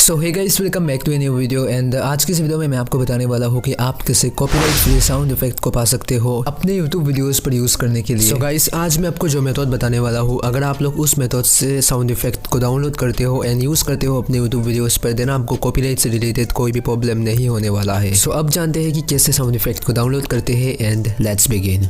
So hey guys, welcome back to a new video. And आज की इस video में मैं आपको बताने वाला हूँ कि आप कैसे कॉपीराइट फ्री साउंड इफेक्ट को पा सकते हो अपने यूट्यूब वीडियोस पर यूज़ करने के लिए। सो गाइस, आज मैं आपको जो मेथड बताने वाला हूँ, अगर आप लोग उस मेथड से साउंड इफेक्ट को डाउनलोड करते हो एंड यूज़ करते हो अपने यूट्यूब वीडियोज़ पर, देन आपको कॉपीराइट से रिलेटेड कोई भी प्रॉब्लम नहीं होने वाला है। सो अब जानते हैं कि कैसे साउंड इफेक्ट को डाउनलोड करते हैं and let's begin.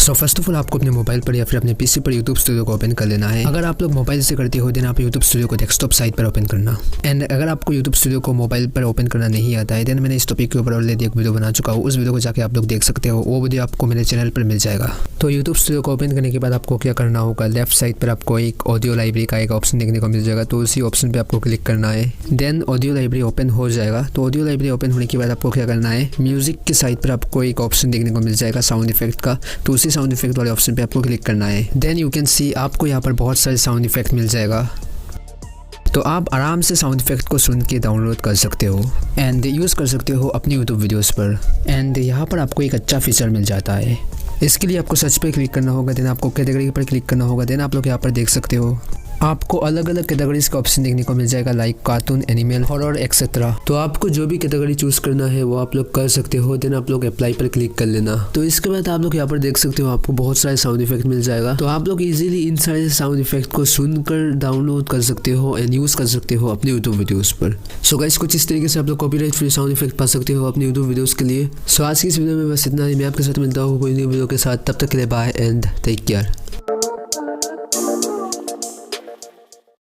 So first of all आपको अपने मोबाइल पर या फिर अपने पीसी पर यूट्यूब स्टूडियो को ओपन कर लेना है। अगर आप लोग मोबाइल से करते हो देन आप यूट्यूब स्टूडियो को डेस्कटॉप साइट पर ओपन करना। एंड अगर आपको यूट्यूब स्टूडियो को मोबाइल पर ओपन करना नहीं आता है देन मैंने इस टॉपिक के ऊपर ऑलरेडी एक वीडियो बना चुका हूँ, उस वीडियो को जाके आप लोग देख सकते हो। वो वीडियो आपको मेरे चैनल पर मिल जाएगा। तो यूट्यूब स्टूडियो को ओपन करने के बाद आपको क्या करना होगा, लेफ्ट साइड पर आपको एक ऑडियो लाइब्रेरी का एक ऑप्शन देखने को मिल जाएगा, तो उसी ऑप्शन पर आपको क्लिक करना है। देन ऑडियो लाइब्रेरी ओपन हो जाएगा। तो ऑडियो लाइब्रेरी ओपन होने के बाद आपको क्या करना है, म्यूजिक के साइड पर आपको एक ऑप्शन देखने को मिल जाएगा साउंड इफेक्ट का, तो उसी साउंड इफेक्ट वाले ऑप्शन पे आपको क्लिक करना है। देन यू कैन सी आपको यहाँ पर बहुत सारे साउंड इफेक्ट मिल जाएगा, तो आप आराम से साउंड इफेक्ट को सुन के डाउनलोड कर सकते हो एंड यूज़ कर सकते हो अपनी यूट्यूब वीडियोस पर। एंड यहाँ पर आपको एक अच्छा फीचर मिल जाता है। इसके लिए आपको सर्च पे क्लिक करना होगा, देन आपको कैटेगरी पर क्लिक करना होगा। देन आप लोग यहाँ पर देख सकते हो आपको अलग अलग कैटेगरीज का ऑप्शन देखने को मिल जाएगा, like cartoon, animal, horror etcetera. तो आपको जो भी कैटेगरी चूज करना है वो आप लोग कर सकते हो। देन आप लोग अप्लाई पर क्लिक कर लेना। तो इसके बाद आप लोग यहाँ पर देख सकते हो आपको बहुत सारे साउंड इफेक्ट मिल जाएगा। तो आप लोग इजीली इन सारे साउंड इफेक्ट को सुनकर डाउनलोड कर सकते हो एंड यूज कर सकते हो अपने यूट्यूब वीडियोस पर। सो गाइस, कुछ इस तरीके से आप लोग कॉपीराइट फ्री साउंड इफेक्ट पा सकते हो अपने यूट्यूब वीडियोस के लिए। सो आज की इस वीडियो में बस इतना ही। मैं आपके साथ मिलता हूँ कोई न्यू वीडियो के साथ। तब तक के लिए बाय एंड टेक केयर।